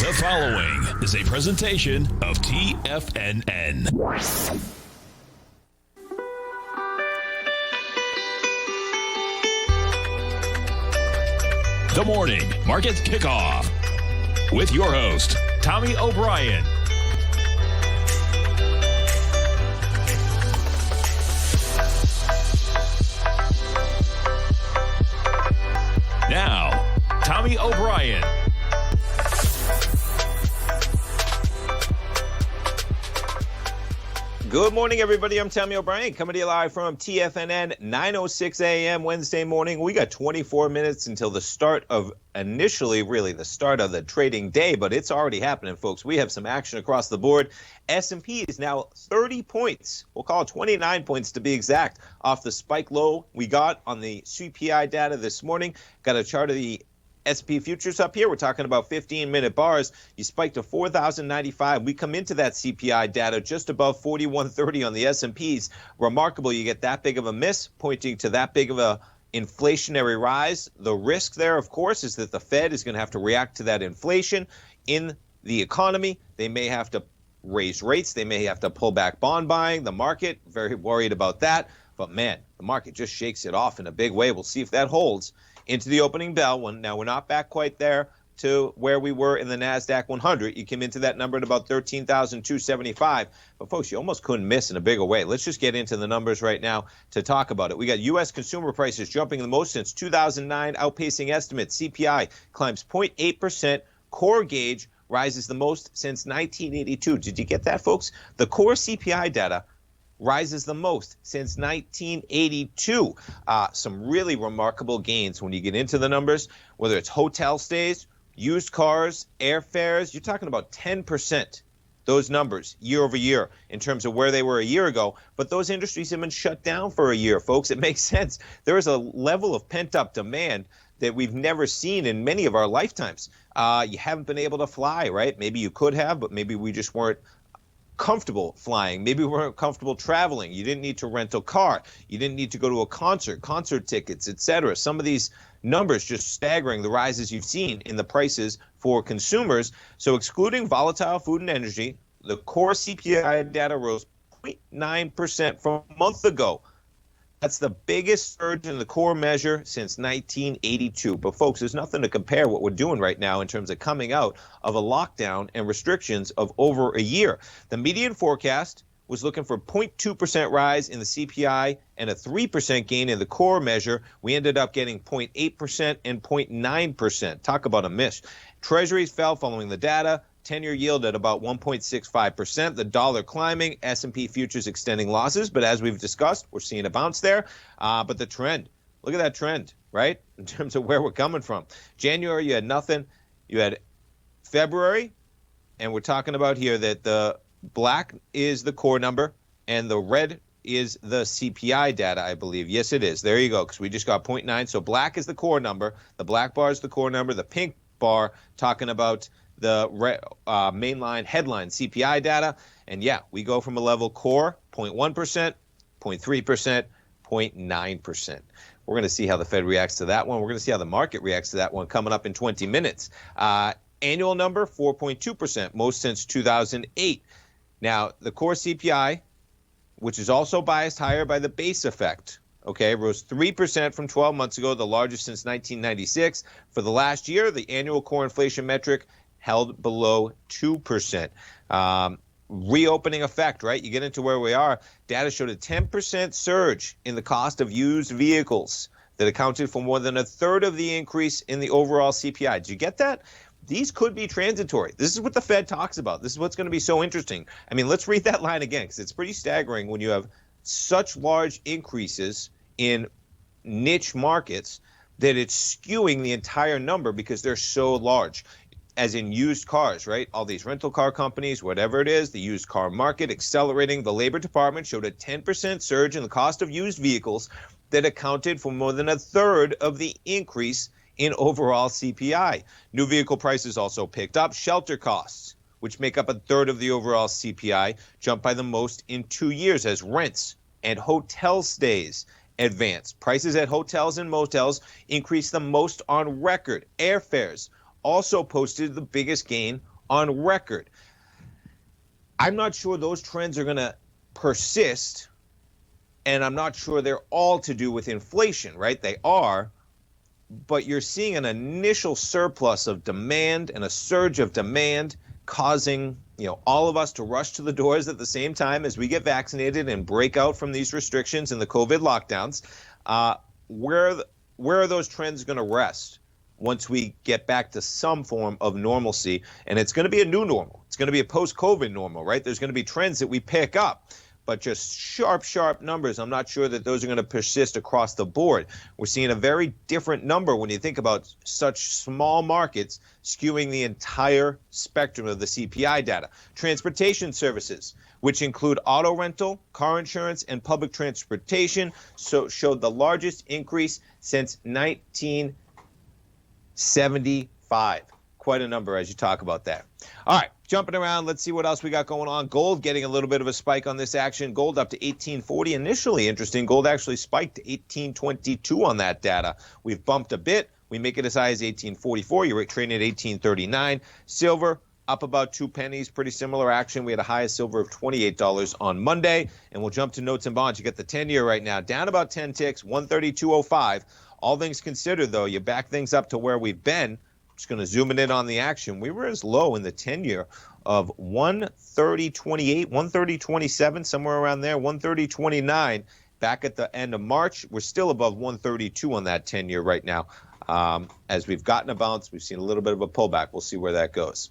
The following is a presentation of TFNN. The Morning Market Kickoff with your host, Tommy O'Brien. Now, Tommy O'Brien. Good morning, everybody. I'm Tommy O'Brien, coming to you live from TFNN, 9:06 a.m. Wednesday morning. We got 24 minutes until the start of, initially, really the start of the trading day, but it's already happening, folks. We have some action across the board. S&P is now 30 points. We'll call it 29 points to be exact, off the spike low we got on the CPI data this morning. Got a chart of the S&P futures up here. We're talking about 15-minute bars. You spiked to 4,095. We come into that CPI data just above 4130 on the S&Ps. Remarkable you get that big of a miss, pointing to that big of a inflationary rise. The risk there, of course, is that the Fed is going to have to react to that inflation in the economy. They may have to raise rates. They may have to pull back bond buying. The market, very worried about that. But, man, the market just shakes it off in a big way. We'll see if that holds into the opening bell. Now, we're not back quite there to where we were in the Nasdaq 100. You came into that number at about 13,275. But, folks, you almost couldn't miss in a bigger way. Let's just get into the numbers right now to talk about it. We got U.S. consumer prices jumping the most since 2009, outpacing estimates. CPI climbs 0.8%. Core gauge rises the most since 1982. Did you get that, folks? The core CPI data rises the most since 1982. Some really remarkable gains when you get into the numbers, whether it's hotel stays, used cars, airfares. You're talking about 10%, those numbers year over year in terms of where they were a year ago. But those industries have been shut down for a year, folks. It makes sense. There is a level of pent-up demand that we've never seen in many of our lifetimes. You haven't been able to fly, right? Maybe you could have, but maybe we just weren't comfortable flying. Maybe we weren't comfortable traveling. You didn't need to rent a car. You didn't need to go to a concert tickets, etc. Some of these numbers just staggering, the rises you've seen in the prices for consumers. So excluding volatile food and energy, the core CPI data rose 0.9% from a month ago. That's the biggest surge in the core measure since 1982. But, folks, there's nothing to compare what we're doing right now in terms of coming out of a lockdown and restrictions of over a year. The median forecast was looking for 0.2% rise in the CPI and a 3% gain in the core measure. We ended up getting 0.8% and 0.9%. Talk about a miss. Treasuries fell following the data. 10-year yield at about 1.65%. The dollar climbing, S&P futures extending losses. But as we've discussed, we're seeing a bounce there. But the trend, look at that trend, right? In terms of where we're coming from. January, you had nothing. You had February, and we're talking about here that the black is the core number and the red is the CPI data, I believe. Yes, it is. There you go, because we just got 0.9. So black is the core number. The black bar is the core number. The pink bar talking about the mainline headline CPI data. And yeah, we go from a level core, 0.1%, 0.3%, 0.9%. We're going to see how the Fed reacts to that one. We're going to see how the market reacts to that one coming up in 20 minutes. Annual number, 4.2%, most since 2008. Now, the core CPI, which is also biased higher by the base effect, okay, rose 3% from 12 months ago, the largest since 1996. For the last year, the annual core inflation metric held below 2%. Reopening effect, right? You get into where we are. Data showed a 10% surge in the cost of used vehicles that accounted for more than a third of the increase in the overall CPI. Did you get that? These could be transitory. This is what the Fed talks about. This is what's going to be so interesting. I mean, let's read that line again, because it's pretty staggering when you have such large increases in niche markets that it's skewing the entire number because they're so large. As in used cars, right? All these rental car companies, whatever it is, the used car market accelerating. The Labor Department showed a 10% surge in the cost of used vehicles that accounted for more than a third of the increase in overall CPI. New vehicle prices also picked up. Shelter costs, which make up a third of the overall CPI, jumped by the most in 2 years as rents and hotel stays advance. Prices at hotels and motels increased the most on record. Airfares also posted the biggest gain on record. I'm not sure those trends are going to persist, and I'm not sure they're all to do with inflation, right? They are, but you're seeing an initial surplus of demand and a surge of demand causing, all of us to rush to the doors at the same time as we get vaccinated and break out from these restrictions and the COVID lockdowns. Where are those trends going to rest once we get back to some form of normalcy? And it's going to be a new normal. It's going to be a post-COVID normal, right? There's going to be trends that we pick up, but just sharp numbers. I'm not sure that those are going to persist across the board. We're seeing a very different number when you think about such small markets skewing the entire spectrum of the CPI data. Transportation services, which include auto rental, car insurance, and public transportation, showed the largest increase since 1975. Quite a number as you talk about that. All right, jumping around, let's see what else we got going on. Gold getting a little bit of a spike on this action. Gold up to 1840. Initially interesting, gold actually spiked to 1822 on that data. We've bumped a bit. We make it as high as 1844. You're trading at 1839. Silver up about 2 pennies, pretty similar action. We had a high of silver of $28 on Monday. And we'll jump to notes and bonds. You got the 10-year right now down about 10 ticks, 132.05. All things considered, though, you back things up to where we've been. Just going to zoom in on the action. We were as low in the 10-year of 130.28, 130.27, somewhere around there, 130.29. Back at the end of March, we're still above 132 on that 10-year right now. As we've gotten a bounce, we've seen a little bit of a pullback. We'll see where that goes.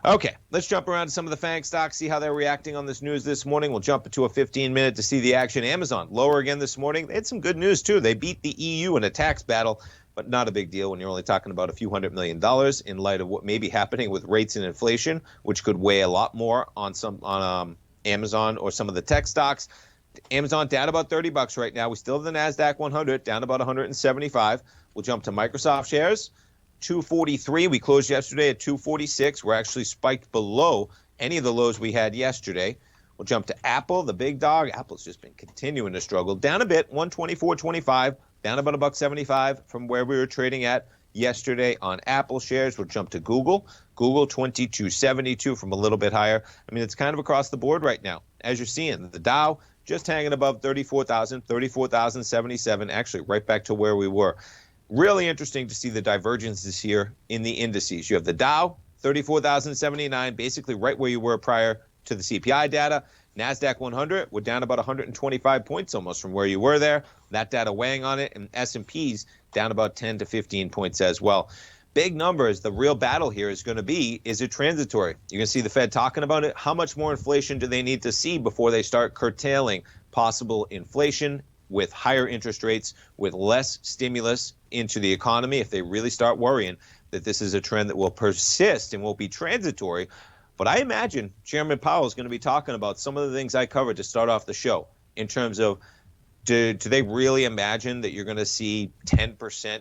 Okay, let's jump around to some of the FANG stocks, see how they're reacting on this news this morning. We'll jump into a 15-minute to see the action. Amazon, lower again this morning. They had some good news, too. They beat the EU in a tax battle, but not a big deal when you're only talking about a few $100 million in light of what may be happening with rates and inflation, which could weigh a lot more on Amazon or some of the tech stocks. Amazon down about $30 right now. We still have the Nasdaq 100 down about 175. We'll jump to Microsoft shares. 243. We closed yesterday at 246. We're actually spiked below any of the lows we had yesterday. We'll jump to Apple, the big dog. Apple's just been continuing to struggle. Down a bit, 124.25, down about $1.75 from where we were trading at yesterday on Apple shares. We'll jump to Google. Google 22.72 from a little bit higher. I mean, it's kind of across the board right now. As you're seeing, the Dow just hanging above 34,000, 34,077, actually right back to where we were. Really interesting to see the divergences here in the indices. You have the Dow, 34,079, basically right where you were prior to the CPI data. Nasdaq 100, we're down about 125 points almost from where you were there. That data weighing on it, and S&P's down about 10 to 15 points as well. Big numbers. The real battle here is going to be, is it transitory? You're going to see the Fed talking about it. How much more inflation do they need to see before they start curtailing possible inflation with higher interest rates, with less stimulus into the economy, if they really start worrying that this is a trend that will persist and won't be transitory? But I imagine Chairman Powell is going to be talking about some of the things I covered to start off the show in terms of, do they really imagine that you're going to see 10%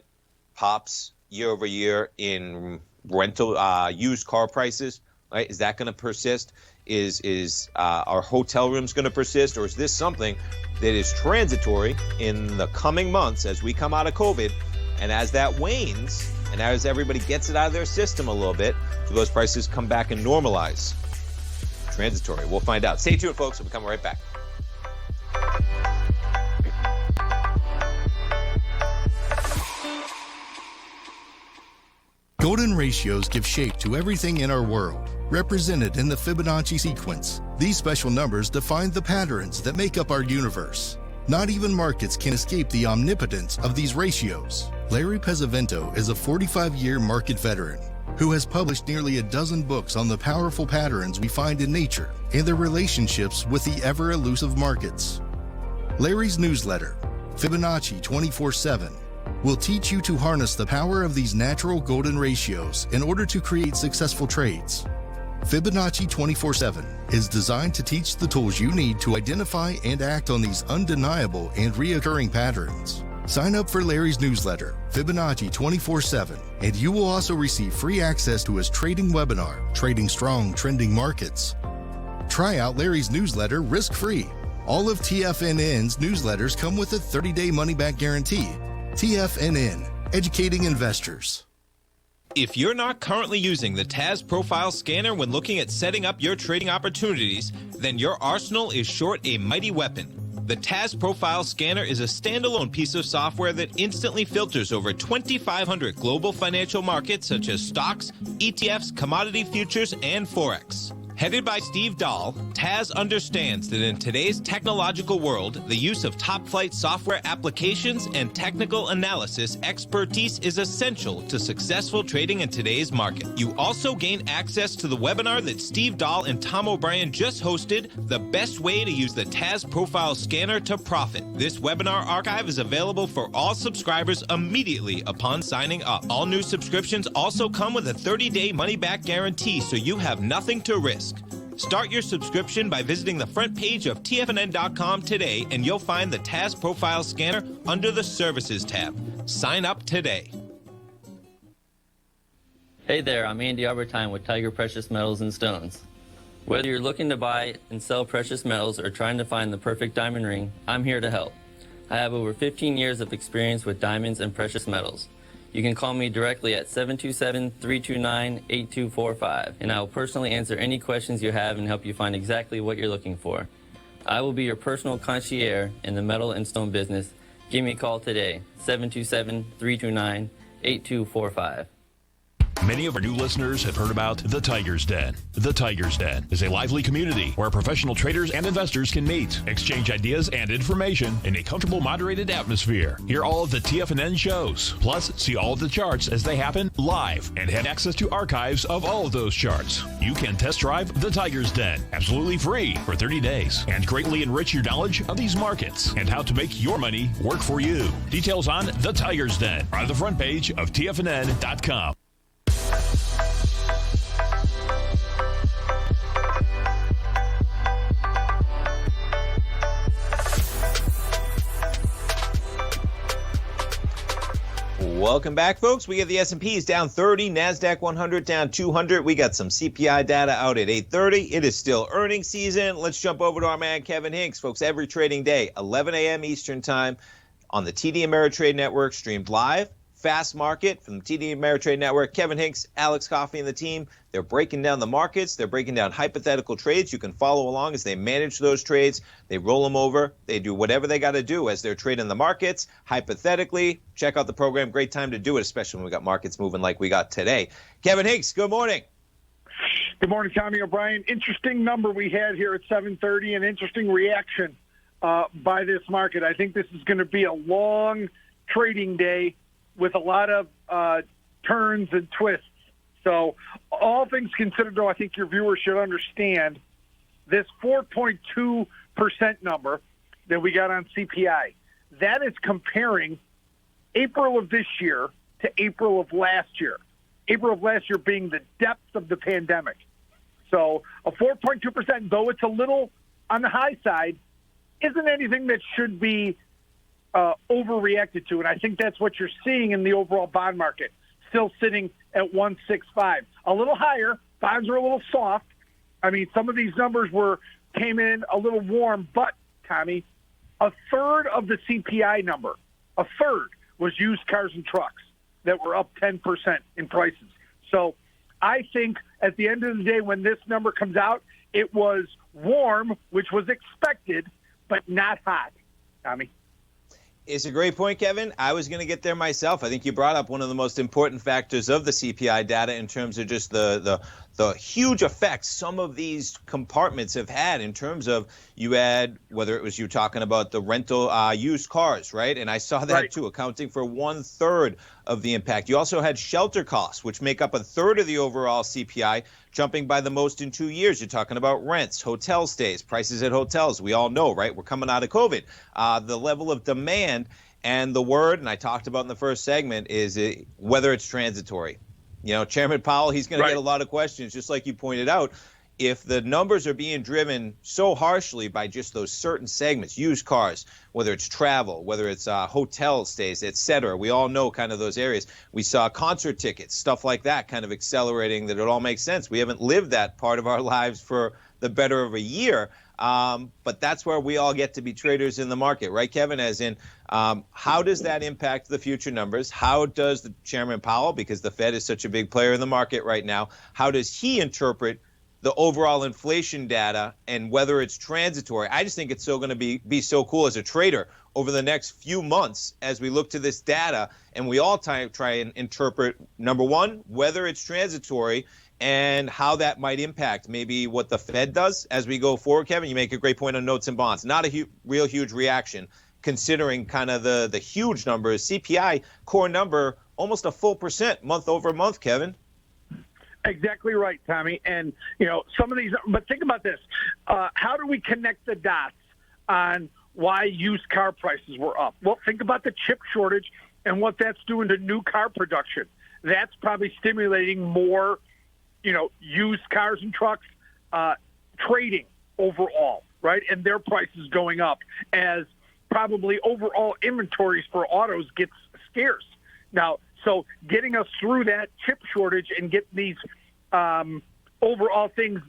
pops year over year in rental used car prices? Right? Is that going to persist? Is our hotel rooms going to persist? Or is this something that is transitory in the coming months as we come out of COVID? And as that wanes, and as everybody gets it out of their system a little bit, do those prices come back and normalize? Transitory. We'll find out. Stay tuned, folks. We'll be coming right back. Golden ratios give shape to everything in our world, represented in the Fibonacci sequence. These special numbers define the patterns that make up our universe. Not even markets can escape the omnipotence of these ratios. Larry Pesavento is a 45-year market veteran who has published nearly a dozen books on the powerful patterns we find in nature and their relationships with the ever-elusive markets. Larry's newsletter, Fibonacci 24/7, will teach you to harness the power of these natural golden ratios in order to create successful trades. Fibonacci 24/7 is designed to teach the tools you need to identify and act on these undeniable and reoccurring patterns. Sign up for Larry's newsletter, Fibonacci 24/7, and you will also receive free access to his trading webinar, Trading Strong Trending Markets. Try out Larry's newsletter risk-free. All of TFNN's newsletters come with a 30-day money-back guarantee. TFNN, educating investors. If you're not currently using the TAS Profile Scanner when looking at setting up your trading opportunities, then your arsenal is short a mighty weapon. The TAS Profile Scanner is a standalone piece of software that instantly filters over 2,500 global financial markets such as stocks, ETFs, commodity futures, and Forex. Headed by Steve Dahl, TAS understands that in today's technological world, the use of top-flight software applications and technical analysis expertise is essential to successful trading in today's market. You also gain access to the webinar that Steve Dahl and Tom O'Brien just hosted, The Best Way to Use the TAS Profile Scanner to Profit. This webinar archive is available for all subscribers immediately upon signing up. All new subscriptions also come with a 30-day money-back guarantee, so you have nothing to risk. Start your subscription by visiting the front page of TFNN.com today, and you'll find the TAS Profile Scanner under the Services tab. Sign up today. Hey there, I'm Andy Albertine with Tiger Precious Metals and Stones. Whether you're looking to buy and sell precious metals or trying to find the perfect diamond ring, I'm here to help. I have over 15 years of experience with diamonds and precious metals. You can call me directly at 727-329-8245, and I will personally answer any questions you have and help you find exactly what you're looking for. I will be your personal concierge in the metal and stone business. Give me a call today, 727-329-8245. Many of our new listeners have heard about The Tiger's Den. The Tiger's Den is a lively community where professional traders and investors can meet, exchange ideas and information in a comfortable, moderated atmosphere. Hear all of the TFNN shows, plus see all of the charts as they happen live, and have access to archives of all of those charts. You can test drive The Tiger's Den absolutely free for 30 days and greatly enrich your knowledge of these markets and how to make your money work for you. Details on The Tiger's Den are on the front page of TFNN.com. Welcome back, folks. We got the S&Ps down 30, Nasdaq 100 down 200. We got some CPI data out at 8:30. It is still earnings season. Let's jump over to our man Kevin Hinks, folks. Every trading day, 11 a.m. Eastern time on the TD Ameritrade Network, streamed live. Fast Market from the TD Ameritrade Network. Kevin Hinks, Alex Coffey, and the team. They're breaking down the markets. They're breaking down hypothetical trades. You can follow along as they manage those trades. They roll them over. They do whatever they got to do as they're trading the markets. Hypothetically, check out the program. Great time to do it, especially when we got markets moving like we got today. Kevin Hinks, good morning. Good morning, Tommy O'Brien. Interesting number we had here at 7:30, an interesting reaction by this market. I think this is going to be a long trading day with a lot of turns and twists. So all things considered, though, I think your viewers should understand this 4.2% number that we got on CPI. That is comparing April of this year to April of last year. April of last year being the depth of the pandemic. So a 4.2%, though it's a little on the high side, isn't anything that should be overreacted to, and I think that's what you're seeing in the overall bond market, still sitting at 165. A little higher, bonds are a little soft. I mean, some of these numbers came in a little warm, but, Tommy, a third of the CPI number, a third, was used cars and trucks that were up 10% in prices. So I think at the end of the day, when this number comes out, it was warm, which was expected, but not hot, Tommy. It's a great point, Kevin. I was going to get there myself. I think you brought up one of the most important factors of the CPI data in terms of just the huge effects some of these compartments have had in terms of you had, whether it was you talking about the rental used cars, right? And I saw that right, too, accounting for 1/3 of the impact. You also had shelter costs, which make up 1/3 of the overall CPI, jumping by the most in 2 years. You're talking about rents, hotel stays, prices at hotels. We all know, right? We're coming out of COVID. The level of demand and the word, and I talked about in the first segment, is whether it's transitory. You know, Chairman Powell, he's going to get a lot of questions, just like you pointed out. If the numbers are being driven so harshly by just those certain segments, used cars, whether it's travel, whether it's hotel stays, et cetera, we all know kind of those areas. We saw concert tickets, stuff like that kind of accelerating, that it all makes sense. We haven't lived that part of our lives for the better of a year. But that's where we all get to be traders in the market, right, Kevin? As in, how does that impact the future numbers? How does the Chairman Powell, because the Fed is such a big player in the market right now, how does he interpret the overall inflation data and whether it's transitory? I just think it's so going to be so cool as a trader over the next few months as we look to this data and we all try and interpret, number one, whether it's transitory and how that might impact maybe what the Fed does as we go forward. Kevin, you make a great point on notes and bonds. Not a real huge reaction considering kind of the huge numbers. CPI core number, almost a full % month over month, Kevin. Exactly right, Tommy. And, some of these, but think about this. How do we connect the dots on why used car prices were up? Well, think about the chip shortage and what that's doing to new car production. That's probably stimulating more, used cars and trucks trading overall, right? And their prices going up as probably overall inventories for autos gets scarce. Now, so getting us through that chip shortage and get these overall things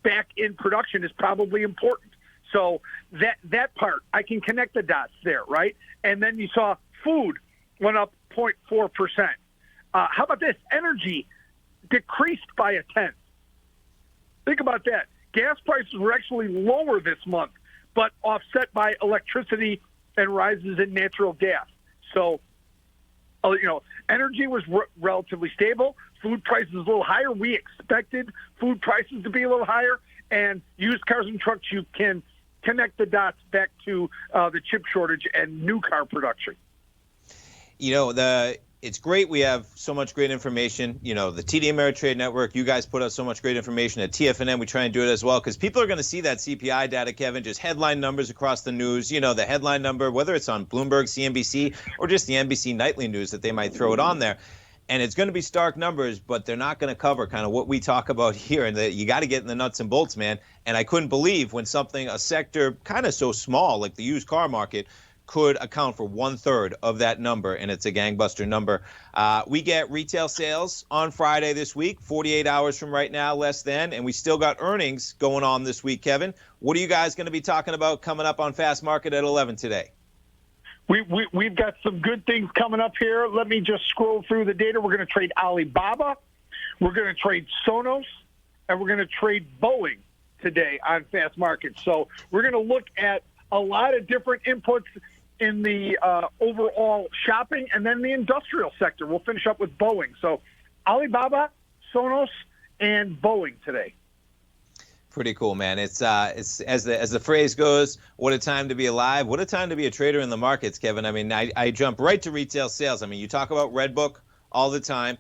back in production is probably important. So that part, I can connect the dots there, right? And then you saw food went up 0.4%. How about this? Energy decreased by 1/10. Think about that. Gas prices were actually lower this month, but offset by electricity and rises in natural gas. So, energy was relatively stable. Food prices a little higher. We expected food prices to be a little higher. And used cars and trucks, you can connect the dots back to the chip shortage and new car production. It's great we have so much great information. The TD Ameritrade Network, you guys put out so much great information. At TFNN, we try and do it as well because people are going to see that CPI data, Kevin, just headline numbers across the news. The headline number, whether it's on Bloomberg, CNBC, or just the NBC nightly news that they might throw it on there. And it's going to be stark numbers, but they're not going to cover kind of what we talk about here. And you got to get in the nuts and bolts, man. And I couldn't believe when a sector kind of so small like the used car market could account for 1/3 of that number, and it's a gangbuster number. We get retail sales on Friday this week, 48 hours from right now, less than, and we still got earnings going on this week, Kevin. What are you guys going to be talking about coming up on Fast Market at 11 today? We've got some good things coming up here. Let me just scroll through the data. We're going to trade Alibaba, we're going to trade Sonos, and we're going to trade Boeing today on Fast Market. So we're going to look at a lot of different inputs in the overall shopping and then the industrial sector. We'll finish up with Boeing. So Alibaba, Sonos, and Boeing today. Pretty cool, man. It's as the phrase goes, what a time to be alive. What a time to be a trader in the markets, Kevin. I mean, I jump right to retail sales. I mean, you talk about Redbook all the time.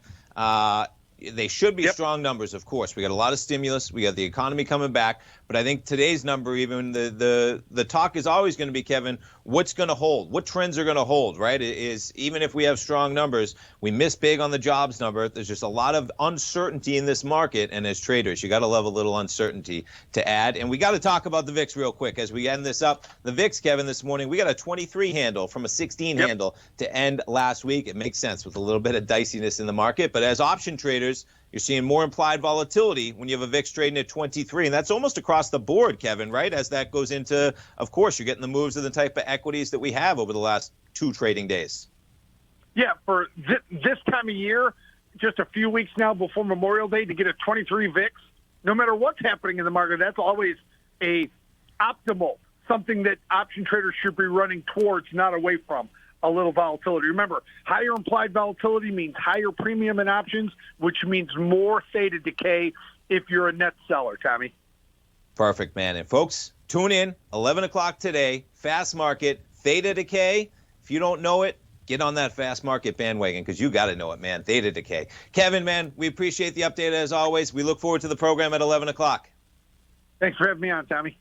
They should be strong numbers, of course. We got a lot of stimulus. We got the economy coming back. But I think today's number, even the talk is always going to be, Kevin, what's going to hold? What trends are going to hold, right? It is, even if we have strong numbers, we miss big on the jobs number. There's just a lot of uncertainty in this market. And as traders, you got to love a little uncertainty to add. And we got to talk about the VIX real quick as we end this up. The VIX, Kevin, this morning, we got a 23 handle from a 16 handle to end last week. It makes sense with a little bit of diciness in the market. But as option traders, you're seeing more implied volatility when you have a VIX trading at 23, and that's almost across the board, Kevin, right? As that goes into, of course, you're getting the moves of the type of equities that we have over the last 2 trading days. Yeah, for this time of year, just a few weeks now before Memorial Day, to get a 23 VIX, no matter what's happening in the market, that's always a optimal, something that option traders should be running towards, not away from. A little volatility. Remember, higher implied volatility means higher premium in options, which means more theta decay if you're a net seller, Tommy. Perfect, man. And folks, tune in, 11 o'clock today, Fast Market, theta decay. If you don't know it, get on that Fast Market bandwagon because you got to know it, man. Theta decay. Kevin, man, we appreciate the update as always. We look forward to the program at 11 o'clock. Thanks for having me on, Tommy.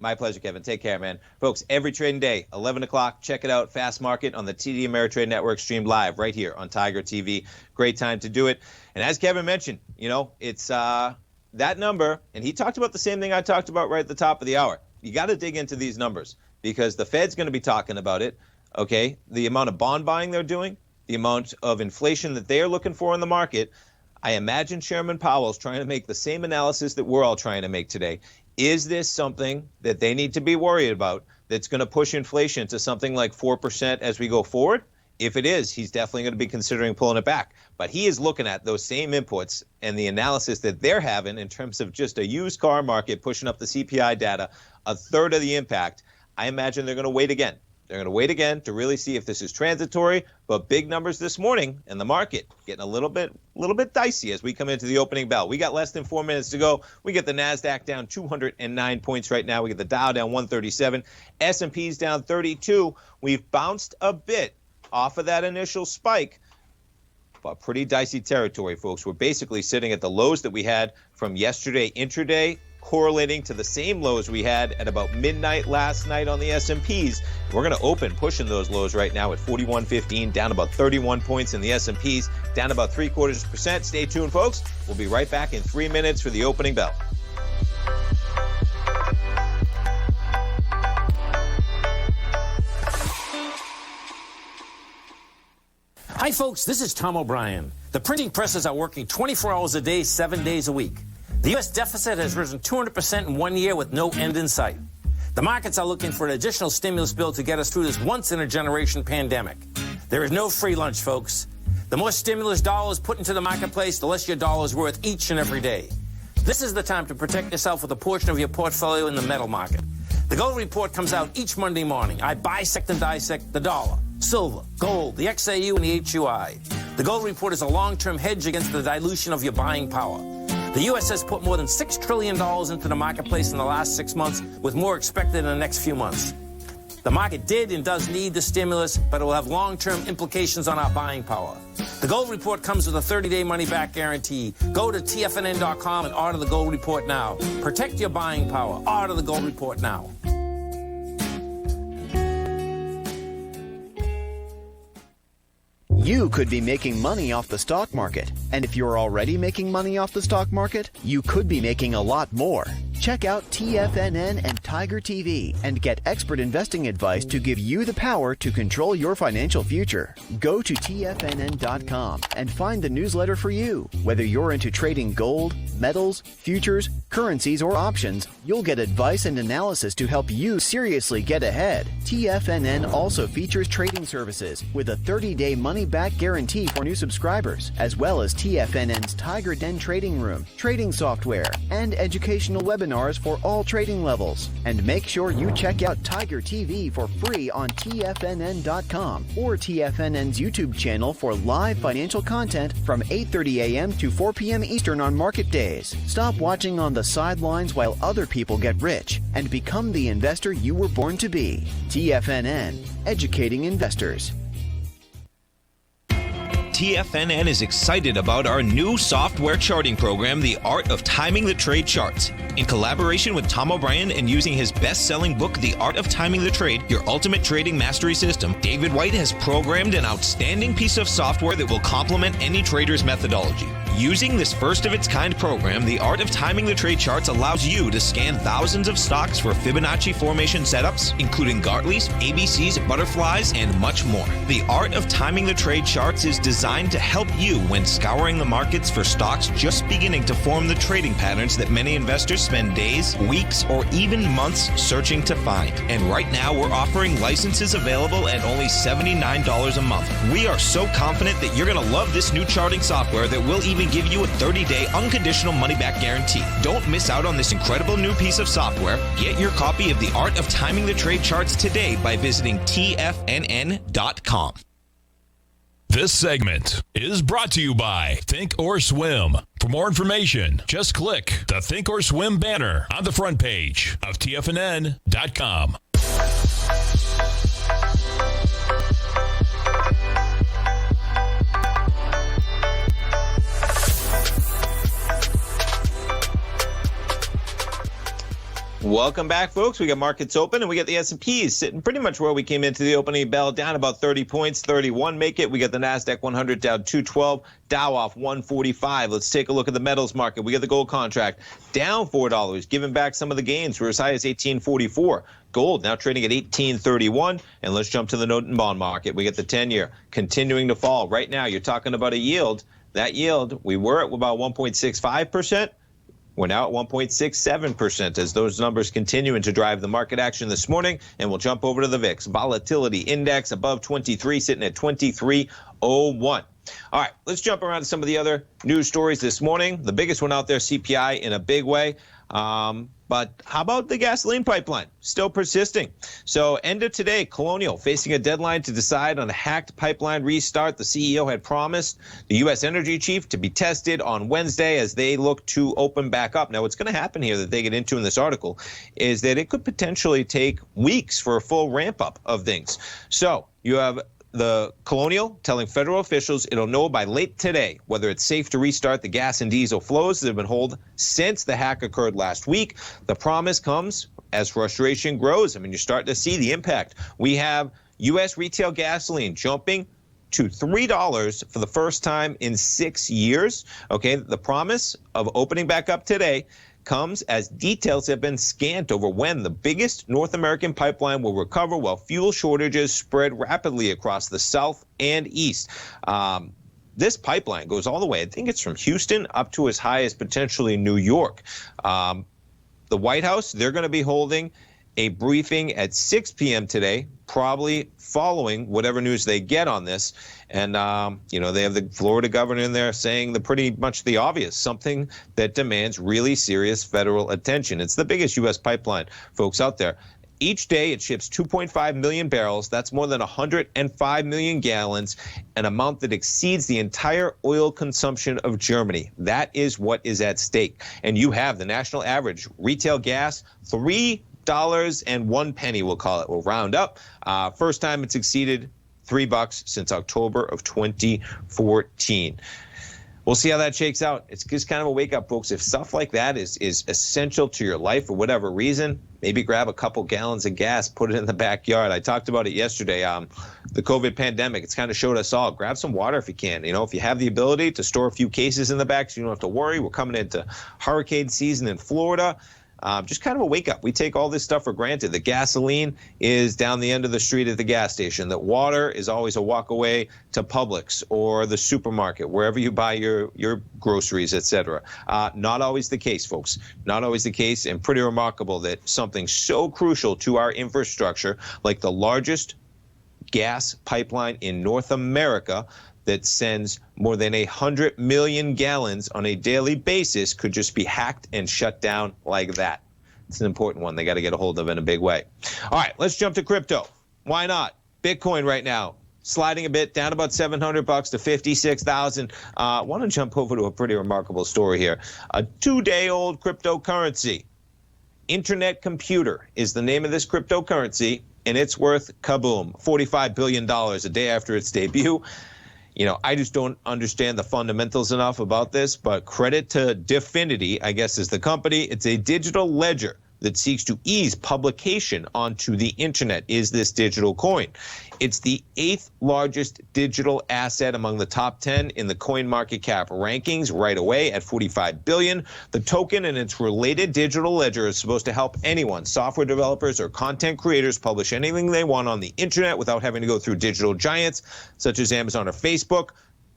My pleasure, Kevin. Take care, man. Folks, every trading day, 11 o'clock, check it out, Fast Market on the TD Ameritrade Network, streamed live right here on Tiger TV. Great time to do it. And as Kevin mentioned, it's that number, and he talked about the same thing I talked about right at the top of the hour. You got to dig into these numbers because the Fed's going to be talking about it, okay? The amount of bond buying they're doing, the amount of inflation that they are looking for in the market. I imagine Chairman Powell's trying to make the same analysis that we're all trying to make today. Is this something that they need to be worried about that's going to push inflation to something like 4% as we go forward? If it is, he's definitely going to be considering pulling it back. But he is looking at those same inputs and the analysis that they're having in terms of just a used car market pushing up the CPI data, a third of the impact. I imagine they're going to wait again. They're going to wait again to really see if this is transitory. But big numbers this morning in the market getting a little bit dicey as we come into the opening bell. We got less than 4 minutes to go. We get the Nasdaq down 209 points right now. We get the Dow down 137. S&P's down 32. We've bounced a bit off of that initial spike, but pretty dicey territory, folks. We're basically sitting at the lows that we had from yesterday intraday, correlating to the same lows we had at about midnight last night on the S&Ps. We're going to open pushing those lows right now at 41.15, down about 31 points in the S&Ps, down about 0.75%. Stay tuned, folks. We'll be right back in 3 minutes for the opening bell. Hi, folks. This is Tom O'Brien. The printing presses are working 24 hours a day, 7 days a week. The U.S. deficit has risen 200% in 1 year with no end in sight. The markets are looking for an additional stimulus bill to get us through this once-in-a-generation pandemic. There is no free lunch, folks. The more stimulus dollars put into the marketplace, the less your dollar is worth each and every day. This is the time to protect yourself with a portion of your portfolio in the metal market. The Gold Report comes out each Monday morning. I bisect and dissect the dollar, silver, gold, the XAU, and the HUI. The Gold Report is a long-term hedge against the dilution of your buying power. The U.S. has put more than $6 trillion into the marketplace in the last 6 months, with more expected in the next few months. The market did and does need the stimulus, but it will have long-term implications on our buying power. The Gold Report comes with a 30-day money-back guarantee. Go to TFNN.com and order the Gold Report now. Protect your buying power. Order the Gold Report now. You could be making money off the stock market. And if you're already making money off the stock market, you could be making a lot more. Check out TFNN and Tiger TV and get expert investing advice to give you the power to control your financial future. Go to TFNN.com and find the newsletter for you. Whether you're into trading gold, metals, futures, currencies, or options, you'll get advice and analysis to help you seriously get ahead. TFNN also features trading services with a 30-day money-back guarantee for new subscribers, as well as TFNN's Tiger Den Trading Room, trading software, and educational webinars for all trading levels. And make sure you check out Tiger TV for free on TFNN.com or TFNN's YouTube channel for live financial content from 8:30 a.m. to 4 p.m. Eastern on market days. Stop watching on the sidelines while other people get rich and become the investor you were born to be. TFNN, educating investors. TFNN is excited about our new software charting program, The Art of Timing the Trade Charts. In collaboration with Tom O'Brien and using his best-selling book, The Art of Timing the Trade, Your Ultimate Trading Mastery System, David White has programmed an outstanding piece of software that will complement any trader's methodology. Using this first-of-its-kind program, The Art of Timing the Trade Charts allows you to scan thousands of stocks for Fibonacci formation setups, including Gartley's, ABC's, butterflies, and much more. The Art of Timing the Trade Charts is designed to help you when scouring the markets for stocks just beginning to form the trading patterns that many investors spend days, weeks, or even months searching to find. And right now, we're offering licenses available at only $79 a month. We are so confident that you're going to love this new charting software that will even give you a 30-day unconditional money-back guarantee. Don't miss out on this incredible new piece of software. Get your copy of The Art of Timing the Trade Charts today by visiting TFNN.com. This segment is brought to you by Think or Swim. For more information, just click the Think or Swim banner on the front page of TFNN.com. Welcome back, folks. We got markets open, and we got the S&Ps sitting pretty much where we came into the opening bell, down about 30 points, 31 make it. We got the Nasdaq 100 down 212, Dow off 145. Let's take a look at the metals market. We got the gold contract down $4, giving back some of the gains. We're as high as 1844. Gold now trading at 1831. And let's jump to the note and bond market. We got the 10-year continuing to fall. Right now, you're talking about a yield. That yield, we were at about 1.65%. We're now at 1.67% as those numbers continuing to drive the market action this morning. And we'll jump over to the Vix Volatility Index above 23, sitting at 23.01. All right, let's jump around to some of the other news stories this morning. The biggest one out there, CPI in a big way. But how about the gasoline pipeline? Still persisting. So end of today, Colonial facing a deadline to decide on a hacked pipeline restart. The CEO had promised the U.S. energy chief to be tested on Wednesday as they look to open back up. Now, what's going to happen here that they get into in this article is that it could potentially take weeks for a full ramp up of things. So you have the Colonial telling federal officials it'll know by late today whether it's safe to restart the gas and diesel flows that have been held since the hack occurred last week. The promise comes as frustration grows. I mean, you're starting to see the impact. We have U.S. retail gasoline jumping to $3 for the first time in 6 years. Okay, the promise of opening back up today comes as details have been scant over when the biggest North American pipeline will recover while fuel shortages spread rapidly across the South and East. This pipeline goes all the way, I think it's from Houston up to as high as potentially New York. The White House, they're going to be holding a briefing at 6 p.m. today, probably following whatever news they get on this. And, they have the Florida governor in there saying pretty much the obvious, something that demands really serious federal attention. It's the biggest U.S. pipeline, folks, out there. Each day it ships 2.5 million barrels. That's more than 105 million gallons, an amount that exceeds the entire oil consumption of Germany. That is what is at stake. And you have the national average retail gas, $3.01, we'll call it. We'll round up. First time it's exceeded $3 since October of 2014. We'll see how that shakes out. It's just kind of a wake up, folks. If stuff like that is essential to your life for whatever reason, maybe grab a couple gallons of gas, put it in the backyard. I talked about it yesterday. The COVID pandemic, it's kind of showed us all. Grab some water if you can. If you have the ability to store a few cases in the back so you don't have to worry. We're coming into hurricane season in Florida. Just kind of a wake up. We take all this stuff for granted. The gasoline is down the end of the street at the gas station. That water is always a walk away to Publix or the supermarket, wherever you buy your groceries, etc. Not always the case, folks. Not always the case, and pretty remarkable that something so crucial to our infrastructure, like the largest gas pipeline in North America, that sends more than 100 million gallons on a daily basis, could just be hacked and shut down like that. It's an important one they got to get a hold of in a big way. All right, let's jump to crypto. Why not? Bitcoin right now sliding a bit, down about $700 to 56,000. I want to jump over to a pretty remarkable story here. A 2-day-old cryptocurrency. Internet Computer is the name of this cryptocurrency, and it's worth kaboom, $45 billion a day after its debut. I just don't understand the fundamentals enough about this, but credit to Definity, I guess is the company. It's a digital ledger that seeks to ease publication onto the internet, is this digital coin. It's the 8th largest digital asset among the top 10 in the coin market cap rankings right away at $45 billion. The token and its related digital ledger is supposed to help anyone, software developers or content creators, publish anything they want on the internet without having to go through digital giants such as Amazon or Facebook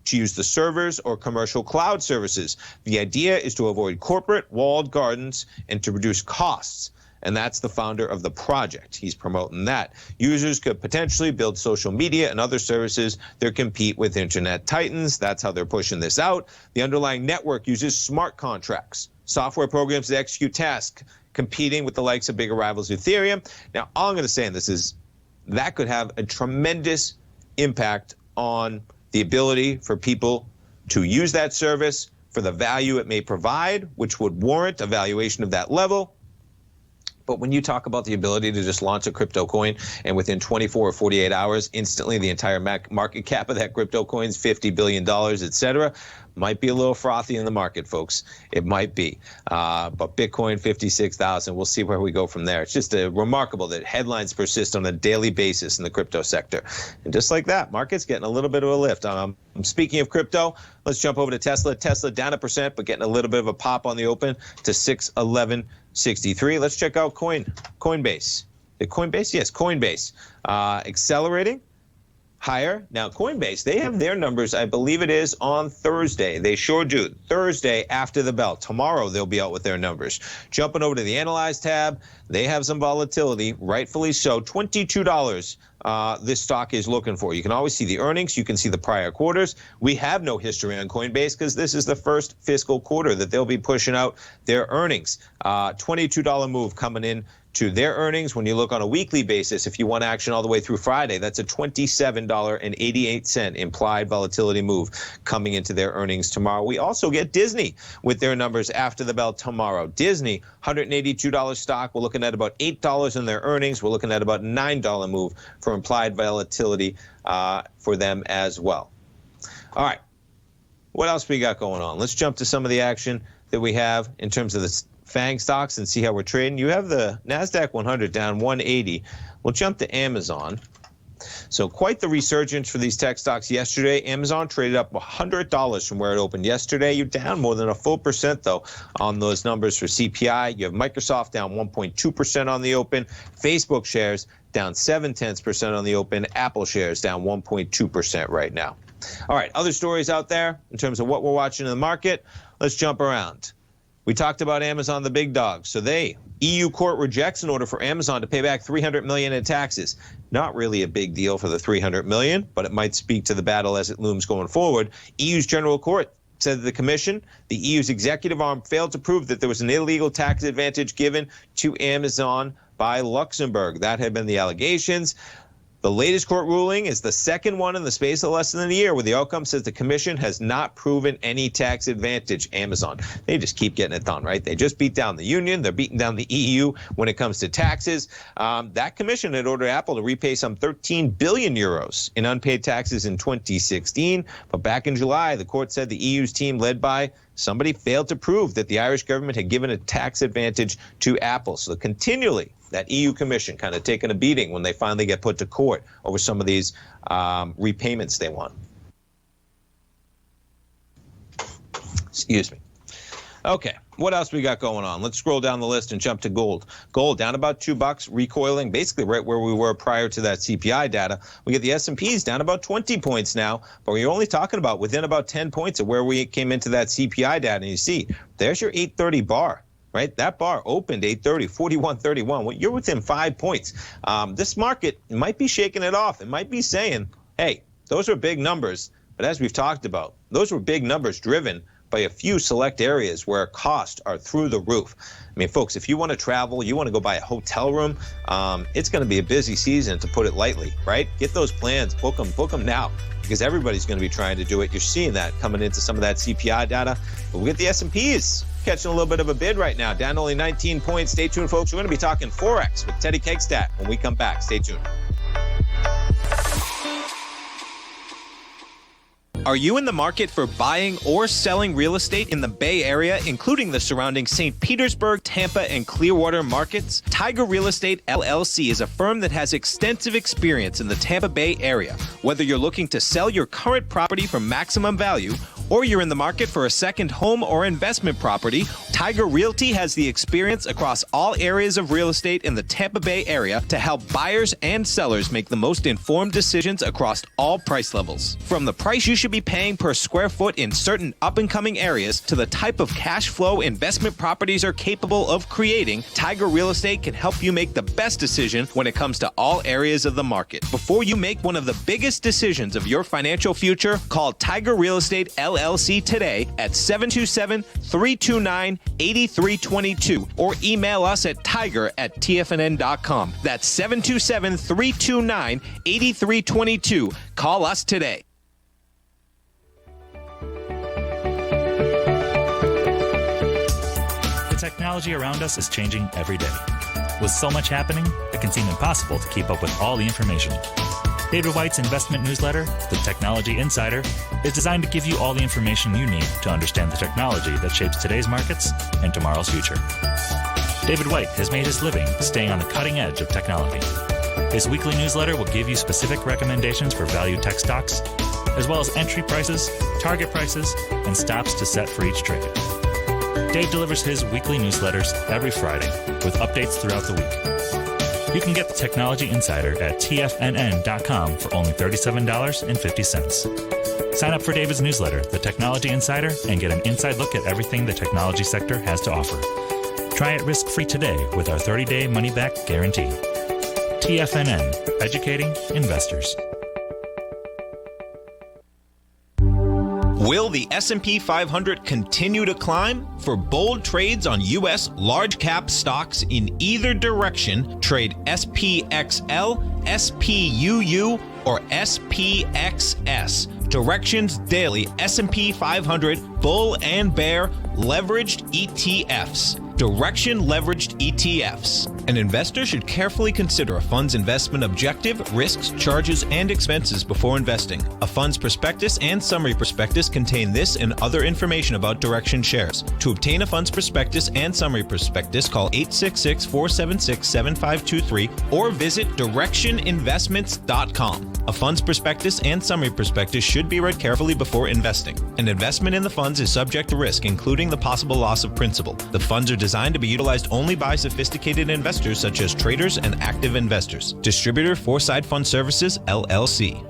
to use the servers or commercial cloud services. The idea is to avoid corporate walled gardens and to reduce costs. And that's the founder of the project. He's promoting that. Users could potentially build social media and other services that compete with internet titans. That's how they're pushing this out. The underlying network uses smart contracts, software programs that execute tasks, competing with the likes of bigger rivals Ethereum. Now, all I'm going to say in this is that could have a tremendous impact on the ability for people to use that service for the value it may provide, which would warrant a valuation of that level. But when you talk about the ability to just launch a crypto coin and within 24 or 48 hours, instantly the entire market cap of that crypto coin is $50 billion, et cetera, might be a little frothy in the market, folks. It might be. But Bitcoin, 56,000. We'll see where we go from there. It's just remarkable that headlines persist on a daily basis in the crypto sector. And just like that, market's getting a little bit of a lift. Speaking of crypto, let's jump over to Tesla. Tesla down 1%, but getting a little bit of a pop on the open to 611.63. Let's check out Coinbase. Coinbase? Yes, Coinbase. Accelerating higher. Now, Coinbase, they have their numbers, I believe it is on Thursday. They sure do. Thursday after the bell. Tomorrow, they'll be out with their numbers. Jumping over to the Analyze tab, they have some volatility, rightfully so. $22 this stock is looking for. You can always see the earnings. You can see the prior quarters. We have no history on Coinbase because this is the first fiscal quarter that they'll be pushing out their earnings. $22 move coming in to their earnings. When you look on a weekly basis, if you want action all the way through Friday, that's a $27.88 implied volatility move coming into their earnings tomorrow. We also get Disney with their numbers after the bell tomorrow. Disney, $182 stock. We're looking at about $8 in their earnings. We're looking at about a $9 move for implied volatility for them as well. All right. What else we got going on? Let's jump to some of the action that we have in terms of the FANG stocks and see how we're trading. You have the Nasdaq 100 down 180. We'll jump to Amazon. So quite the resurgence for these tech stocks yesterday. Amazon traded up $100 from where it opened yesterday. You're down more than a full percent, though, on those numbers for CPI. You have Microsoft down 1.2% on the open. Facebook shares down 0.7% on the open. Apple shares down 1.2% right now. All right, other stories out there in terms of what we're watching in the market. Let's jump around. We talked about Amazon, the big dog. So EU court rejects an order for Amazon to pay back $300 million in taxes. Not really a big deal for the $300 million, but it might speak to the battle as it looms going forward. EU's General Court said that the Commission, the EU's executive arm, failed to prove that there was an illegal tax advantage given to Amazon by Luxembourg. That had been the allegations. The latest court ruling is the second one in the space of less than a year where the outcome says the Commission has not proven any tax advantage. Amazon, they just keep getting it done, right? They just beat down the union. They're beating down the EU when it comes to taxes. That Commission had ordered Apple to repay some 13 billion euros in unpaid taxes in 2016. But back in July, the court said the EU's team led by somebody failed to prove that the Irish government had given a tax advantage to Apple. So continually, that EU Commission kind of taking a beating when they finally get put to court over some of these repayments they want. Excuse me. Okay, what else we got going on? Let's scroll down the list and jump to gold. Gold down about $2, recoiling basically right where we were prior to that CPI data. We get the S&Ps down about 20 points now, but we're only talking about within about 10 points of where we came into that CPI data. And you see, there's your 830 bar. Right, that bar opened 830, 41.31. Well, you're within 5 points. This market might be shaking it off. It might be saying, hey, those are big numbers. But as we've talked about, those were big numbers driven by a few select areas where costs are through the roof. I mean, folks, if you want to travel, you want to go buy a hotel room, it's going to be a busy season, to put it lightly, right? Get those plans, book them now, because everybody's going to be trying to do it. You're seeing that coming into some of that CPI data. But we'll get the S&Ps catching a little bit of a bid right now, down only 19 points. Stay tuned, folks. We're going to be talking Forex with Teddy Kegstad when we come back. Stay tuned. Are you in the market for buying or selling real estate in the Bay Area, including the surrounding St. Petersburg, Tampa, and Clearwater markets? Tiger Real Estate LLC is a firm that has extensive experience in the Tampa Bay area. Whether you're looking to sell your current property for maximum value, or you're in the market for a second home or investment property, Tiger Realty has the experience across all areas of real estate in the Tampa Bay area to help buyers and sellers make the most informed decisions across all price levels. From the price you should be paying per square foot in certain up-and-coming areas to the type of cash flow investment properties are capable of creating, Tiger Real Estate can help you make the best decision when it comes to all areas of the market. Before you make one of the biggest decisions of your financial future, call Tiger Real Estate LLC today at 727-329-8322 or email us at tiger@tfnn.com. That's 727-329-8322. Call us today. The technology around us is changing every day. With so much happening, it can seem impossible to keep up with all the information. David White's investment newsletter, The Technology Insider, is designed to give you all the information you need to understand the technology that shapes today's markets and tomorrow's future. David White has made his living staying on the cutting edge of technology. His weekly newsletter will give you specific recommendations for value tech stocks, as well as entry prices, target prices, and stops to set for each trade. Dave delivers his weekly newsletters every Friday with updates throughout the week. You can get the Technology Insider at TFNN.com for only $37.50. Sign up for David's newsletter, The Technology Insider, and get an inside look at everything the technology sector has to offer. Try it risk-free today with our 30-day money-back guarantee. TFNN, educating investors. Will the S&P 500 continue to climb? For bold trades on U.S. large-cap stocks in either direction, trade SPXL, SPUU, or SPXS. Directions Daily S&P 500 Bull and Bear Leveraged ETFs. Direction Leveraged ETFs. An investor should carefully consider a fund's investment objective, risks, charges, and expenses before investing. A fund's prospectus and summary prospectus contain this and other information about Direction shares. To obtain a fund's prospectus and summary prospectus, call 866-476-7523 or visit directioninvestments.com. A fund's prospectus and summary prospectus should be read carefully before investing. An investment in the funds is subject to risk, including the possible loss of principal. The funds are designed to be utilized only by sophisticated investors such as traders and active investors. Distributor Foreside Fund Services, LLC.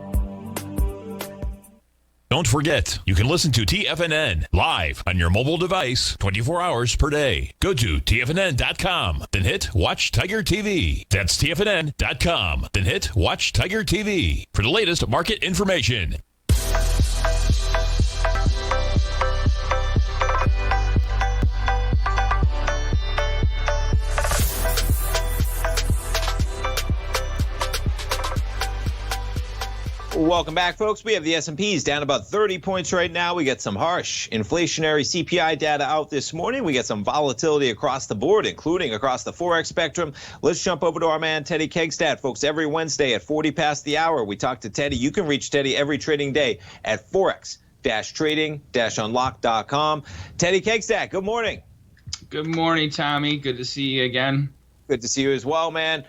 Don't forget, you can listen to TFNN live on your mobile device 24 hours per day. Go to TFNN.com, then hit Watch Tiger TV. That's TFNN.com, then hit Watch Tiger TV for the latest market information. Welcome back, folks. We have the S&Ps down about 30 points right now. We got some harsh inflationary CPI data out this morning. We got some volatility across the board, including across the Forex spectrum. Let's jump over to our man, Teddy Kegstad. Folks, every Wednesday at 40 past the hour, we talk to Teddy. You can reach Teddy every trading day at forex-trading-unlock.com. Teddy Kegstad, good morning. Good morning, Tommy. Good to see you again. Good to see you as well, man.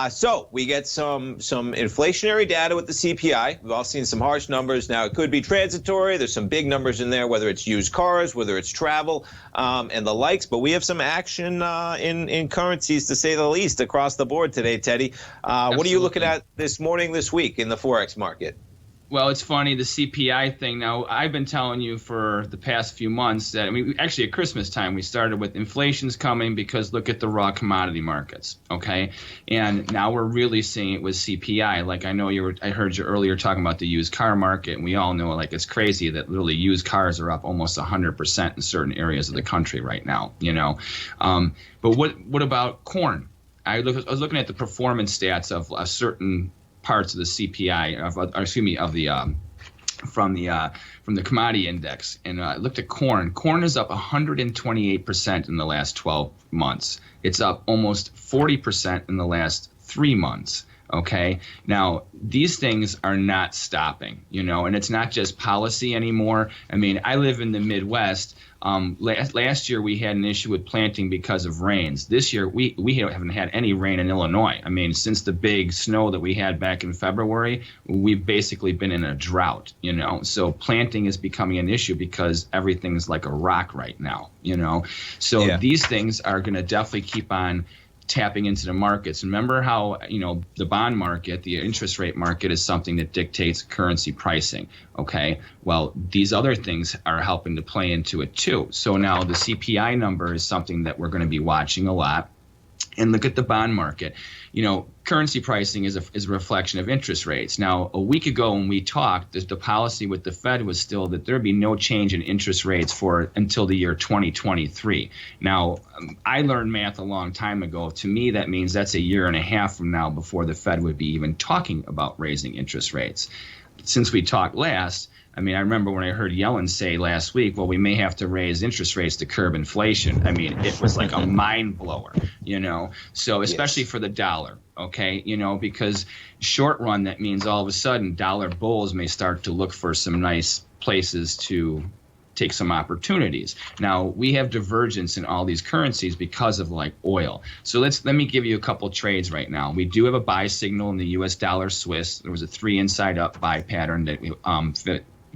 So we get some inflationary data with the CPI. We've all seen some harsh numbers. Now, it could be transitory. There's some big numbers in there, whether it's used cars, whether it's travel, and the likes. But we have some action in currencies, to say the least, across the board today, Teddy. What are you looking at this morning, this week in the Forex market? Well, it's funny, the CPI thing. Now, I've been telling you for the past few months that, actually at Christmas time, we started with inflation's coming because look at the raw commodity markets, okay? And now we're really seeing it with CPI. Like, I heard you earlier talking about the used car market, and we all know, like, it's crazy that literally used cars are up almost 100% in certain areas of the country right now, you know? But what about corn? I was looking at the performance stats of a certain parts of the CPI, from the commodity index, and I looked at corn. Corn is up 128% in the last 12 months. It's up almost 40% in the last 3 months. Okay, now these things are not stopping, you know, and it's not just policy anymore. I mean, I live in the Midwest. Last year we had an issue with planting because of rains. This year we haven't had any rain in Illinois. I mean, since the big snow that we had back in February, we've basically been in a drought, you know. So planting is becoming an issue because everything's like a rock right now, you know. So These things are going to definitely keep on tapping into the markets. Remember how, you know, the bond market, the interest rate market is something that dictates currency pricing. Okay, well, these other things are helping to play into it too. So now the CPI number is something that we're going to be watching a lot. And look at the bond market. You know, currency pricing is a reflection of interest rates. Now, a week ago when we talked, the policy with the Fed was still that there'd be no change in interest rates until the year 2023. Now, I learned math a long time ago. To me, that means that's a year and a half from now before the Fed would be even talking about raising interest rates. Since we talked last, I mean, I remember when I heard Yellen say last week, well, we may have to raise interest rates to curb inflation. I mean, it was like a mind blower, you know, so especially for the dollar. OK, you know, because short run, that means all of a sudden dollar bulls may start to look for some nice places to take some opportunities. Now, we have divergence in all these currencies because of like oil. So let me give you a couple trades right now. We do have a buy signal in the US dollar Swiss. There was a 3 inside up buy pattern that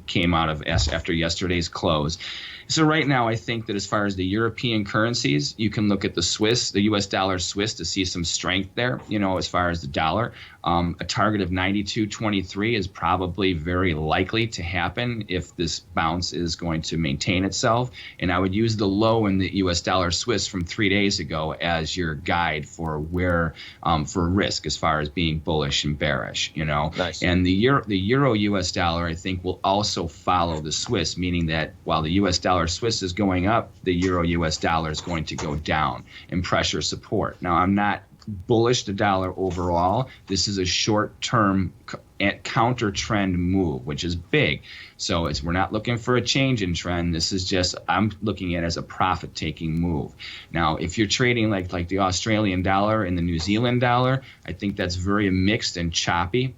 came out of after yesterday's close. So right now, I think that as far as the European currencies, you can look at the U.S. dollar Swiss to see some strength there, as far as the dollar. A target of 92.23 is probably very likely to happen if this bounce is going to maintain itself. And I would use the low in the U.S. dollar Swiss from 3 days ago as your guide for where for risk as far as being bullish and bearish. Nice. And the euro U.S. dollar, I think, will also follow the Swiss, meaning that while the U.S. dollar Swiss is going up, the euro U.S. dollar is going to go down and pressure support. Now, I'm not bullish the dollar overall. This is a short-term counter trend move, which is big. So we're not looking for a change in trend. This is just, I'm looking at it as a profit-taking move. Now, if you're trading like the Australian dollar and the New Zealand dollar, I think that's very mixed and choppy.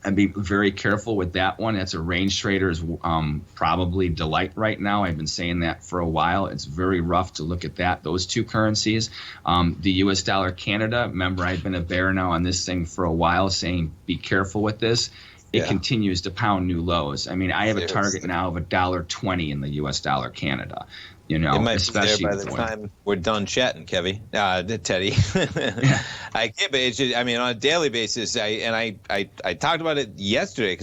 And be very careful with that one. That's a range trader's probably delight right now. I've been saying that for a while. It's very rough to look at those two currencies. The U.S. dollar Canada, remember, I've been a bear now on this thing for a while, saying be careful with this. It continues to pound new lows. I mean, I have a target now of $1.20 in the U.S. dollar Canada. It might be there by the time we're done chatting, Teddy. I can't, but it's just, on a daily basis, I talked about it yesterday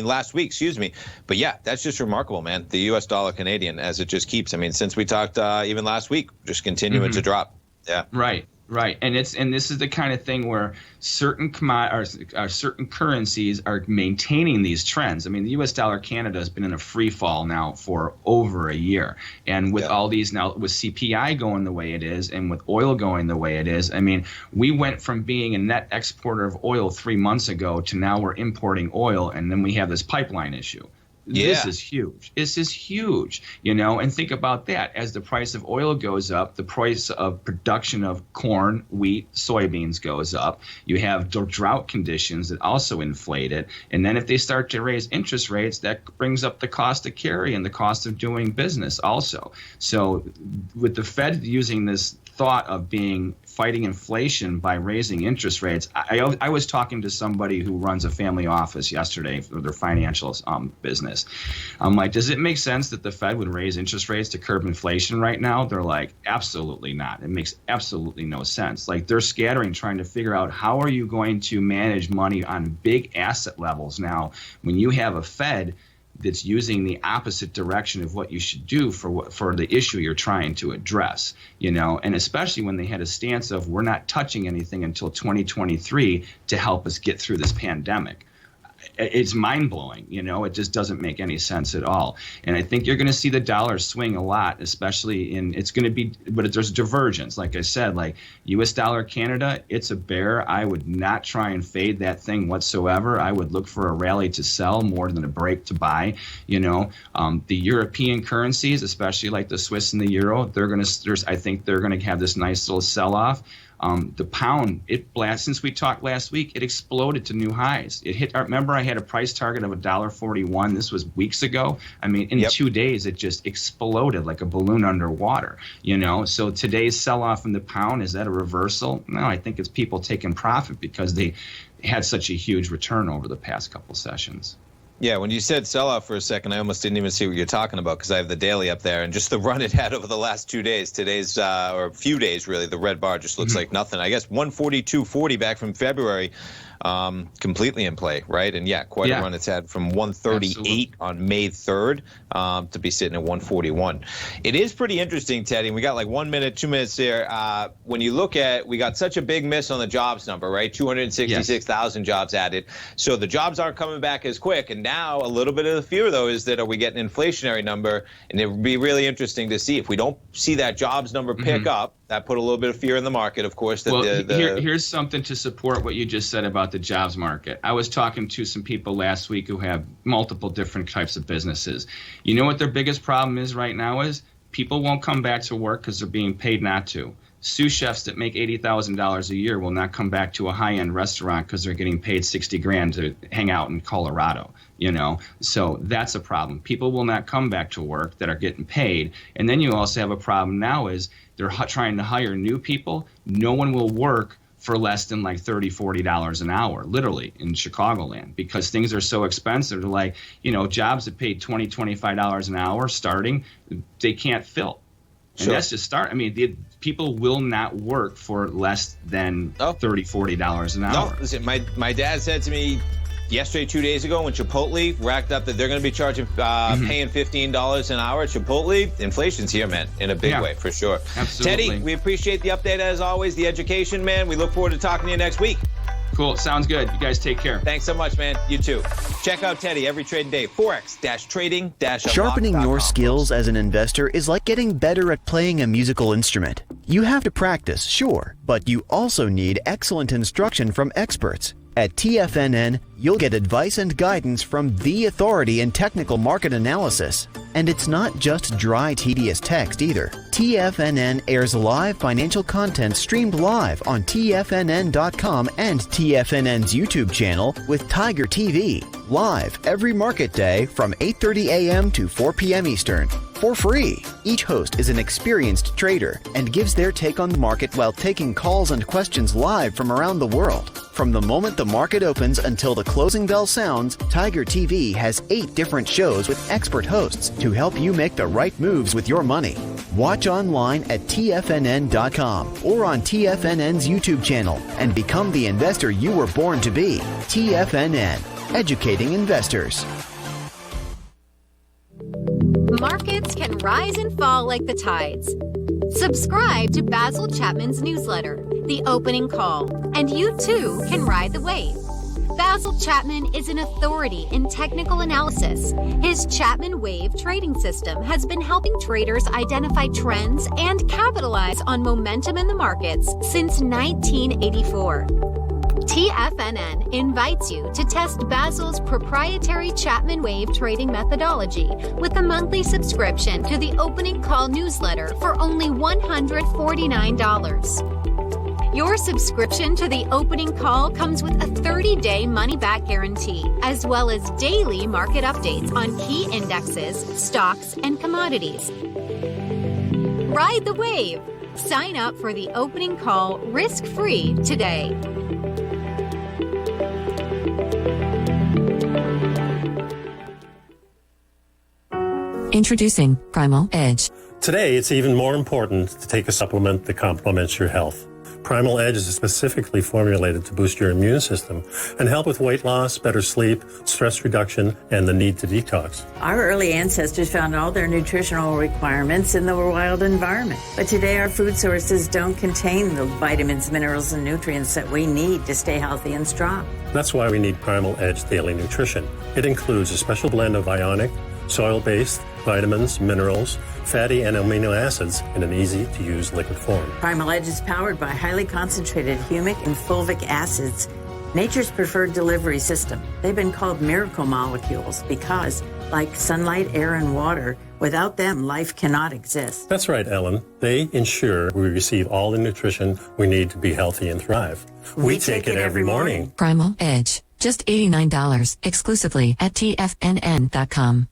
last week, excuse me. But yeah, that's just remarkable, man. The U.S. dollar Canadian, as it just keeps. Since we talked even last week, just continuing to drop. Yeah. Right, and this is the kind of thing where certain certain currencies are maintaining these trends. The U.S. dollar Canada has been in a free fall now for over a year, and with all these now, with CPI going the way it is, and with oil going the way it is, we went from being a net exporter of oil 3 months ago to now we're importing oil, and then we have this pipeline issue. This is huge. This is huge, and think about that. As the price of oil goes up, the price of production of corn, wheat, soybeans goes up. You have drought conditions that also inflate it. And then if they start to raise interest rates, that brings up the cost of carry and the cost of doing business also. So with the Fed using this thought of fighting inflation by raising interest rates. I was talking to somebody who runs a family office yesterday for their financial business. I'm like, does it make sense that the Fed would raise interest rates to curb inflation right now? They're like, absolutely not. It makes absolutely no sense. Like, they're scattering, trying to figure out how are you going to manage money on big asset levels now when you have a Fed that's using the opposite direction of what you should do for the issue you're trying to address, and especially when they had a stance of we're not touching anything until 2023 to help us get through this pandemic. It's mind-blowing, it just doesn't make any sense at all. And I think you're going to see the dollar swing a lot, especially but there's divergence. Like I said, like U.S. dollar Canada, it's a bear. I would not try and fade that thing whatsoever. I would look for a rally to sell more than a break to buy. The European currencies, especially like the Swiss and the euro, I think they're going to have this nice little sell-off. The pound, since we talked last week, it exploded to new highs. It hit. Remember, I had a price target of $1.41. This was weeks ago. In 2 days, it just exploded like a balloon underwater. So today's sell-off in the pound, is that a reversal? No, I think it's people taking profit because they had such a huge return over the past couple sessions. Yeah, when you said sell-off for a second, I almost didn't even see what you're talking about because I have the daily up there. And just the run it had over the last 2 days, today's, or a few days really, the red bar just looks like nothing. I guess 142.40 back from February, completely in play, right? And a run it's had from 138 on May 3rd to be sitting at 141. It is pretty interesting, Teddy, and we got like 1 minute, 2 minutes there. When you look at, we got such a big miss on the jobs number, right? 266,000 jobs added. So the jobs aren't coming back as quick. And now a little bit of the fear, though, is that are we getting an inflationary number? And it would be really interesting to see if we don't see that jobs number pick up. That put a little bit of fear in the market, of course. Here's something to support what you just said about the jobs market. I was talking to some people last week who have multiple different types of businesses. You know what their biggest problem is right now is people won't come back to work because they're being paid not to. Sous chefs that make $80,000 a year will not come back to a high-end restaurant because they're getting paid $60,000 to hang out in Colorado. So that's a problem. People will not come back to work that are getting paid. And then you also have a problem now is they're trying to hire new people. No one will work for less than like $30, $40 an hour, literally in Chicagoland, because things are so expensive. Like, jobs that pay $20, $25 an hour starting, they can't fill. And Sure. that's just start. I mean, people will not work for less than $30, $40 an hour. No, listen, my dad said to me yesterday, 2 days ago, when Chipotle racked up that they're going to be charging, paying $15 an hour at Chipotle, inflation's here, man, in a big way, for sure. Absolutely. Teddy, we appreciate the update as always, the education, man. We look forward to talking to you next week. Cool. Sounds good. You guys take care. Thanks so much, man. You too. Check out Teddy every trading day. Forex-trading-unlock.com. Sharpening your skills as an investor is like getting better at playing a musical instrument. You have to practice, sure, but you also need excellent instruction from experts. At TFNN, you'll get advice and guidance from the authority in technical market analysis. And it's not just dry, tedious text either. TFNN airs live financial content streamed live on TFNN.com and TFNN's YouTube channel with Tiger TV, live every market day from 8:30 a.m. to 4 p.m. Eastern, for free. Each host is an experienced trader and gives their take on the market while taking calls and questions live from around the world. From the moment the market opens until the closing bell sounds, Tiger TV has 8 different shows with expert hosts to help you make the right moves with your money. Watch online at TFNN.com or on TFNN's YouTube channel and become the investor you were born to be. TFNN, educating investors. Markets can rise and fall like the tides. Subscribe to Basil Chapman's newsletter, The Opening Call, and you too can ride the wave. Basil Chapman is an authority in technical analysis. His Chapman Wave trading system has been helping traders identify trends and capitalize on momentum in the markets since 1984. TFNN invites you to test Basil's proprietary Chapman Wave trading methodology with a monthly subscription to the Opening Call newsletter for only $149. Your subscription to the Opening Call comes with a 30-day money-back guarantee, as well as daily market updates on key indexes, stocks, and commodities. Ride the wave! Sign up for the Opening Call risk-free today. Introducing Primal Edge. Today, it's even more important to take a supplement that complements your health. Primal Edge is specifically formulated to boost your immune system and help with weight loss, better sleep, stress reduction, and the need to detox. Our early ancestors found all their nutritional requirements in the wild environment. But today, our food sources don't contain the vitamins, minerals, and nutrients that we need to stay healthy and strong. That's why we need Primal Edge Daily Nutrition. It includes a special blend of ionic, soil-based, vitamins, minerals, fatty and amino acids in an easy-to-use liquid form. Primal Edge is powered by highly concentrated humic and fulvic acids, nature's preferred delivery system. They've been called miracle molecules because, like sunlight, air, and water, without them, life cannot exist. That's right, Ellen. They ensure we receive all the nutrition we need to be healthy and thrive. We take it every morning. Primal Edge. Just $89 exclusively at TFNN.com.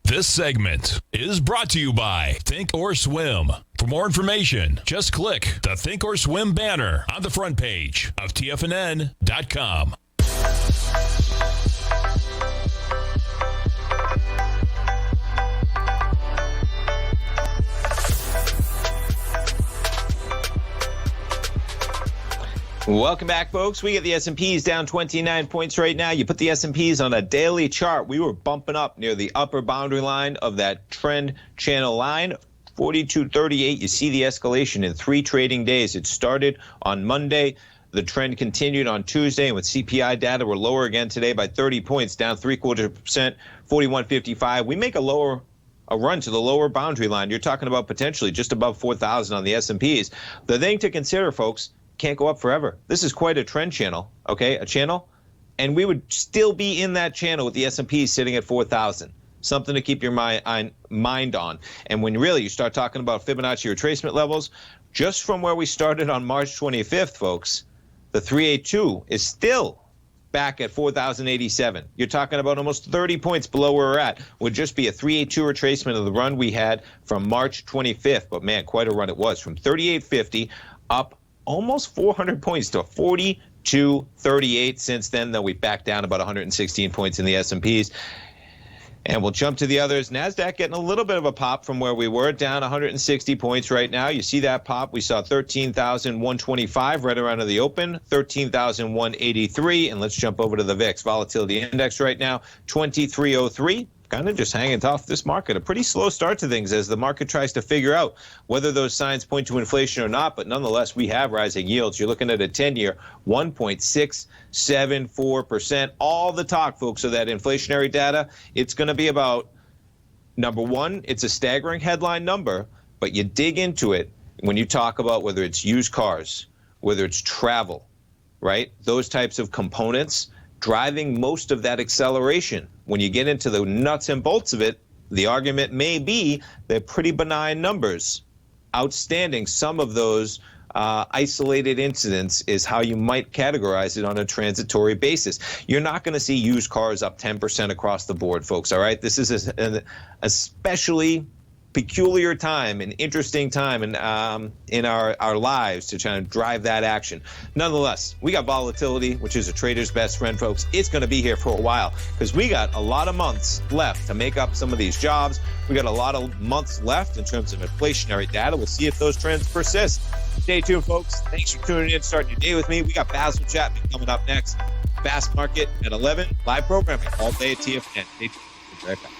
This segment is brought to you by Think or Swim. For more information, just click the Think or Swim banner on the front page of TFNN.com. Welcome back, folks. We get the S&Ps down 29 points right now. You put the S&Ps on a daily chart. We were bumping up near the upper boundary line of that trend channel line, 42.38. You see the escalation in 3 trading days. It started on Monday. The trend continued on Tuesday, and with CPI data, we're lower again today by 30 points, down 0.75%, 41.55. We make a run to the lower boundary line. You're talking about potentially just above 4,000 on the S&Ps. The thing to consider, folks, can't go up forever. This is quite a trend channel, okay, a channel, and we would still be in that channel with the S&P sitting at 4,000. Something to keep your mind on. And when really you start talking about Fibonacci retracement levels, just from where we started on March 25th, folks, the 382 is still back at 4,087. You're talking about almost 30 points below where we're at. Would just be a 382 retracement of the run we had from March 25th. But man, quite a run it was, from 38.50 up almost 400 points to 42.38 since then, though we backed down about 116 points in the S&Ps. And we'll jump to the others. Nasdaq getting a little bit of a pop from where we were, down 160 points right now. You see that pop. We saw 13,125 right around the open, 13,183. And let's jump over to the Vix Volatility Index right now, 2303. Kind of just hanging off this market. A pretty slow start to things as the market tries to figure out whether those signs point to inflation or not. But nonetheless, we have rising yields. You're looking at a 10-year, 1.674%. All the talk, folks, of that inflationary data, it's going to be about, number one, it's a staggering headline number, but you dig into it when you talk about whether it's used cars, whether it's travel, right? Those types of components driving most of that acceleration. When you get into the nuts and bolts of it, the argument may be they're pretty benign numbers. Outstanding, some of those isolated incidents is how you might categorize it on a transitory basis. You're not going to see used cars up 10% across the board, folks, all right? This is an especially peculiar time, an interesting time in our lives to try to drive that action. Nonetheless, we got volatility, which is a trader's best friend, folks. It's going to be here for a while because we got a lot of months left to make up some of these jobs. We got a lot of months left in terms of inflationary data. We'll see if those trends persist. Stay tuned, folks. Thanks for tuning in, starting your day with me. We got Basil Chapman coming up next. Fast Market at 11, live programming all day at TFNN. Stay tuned. We'll be right back.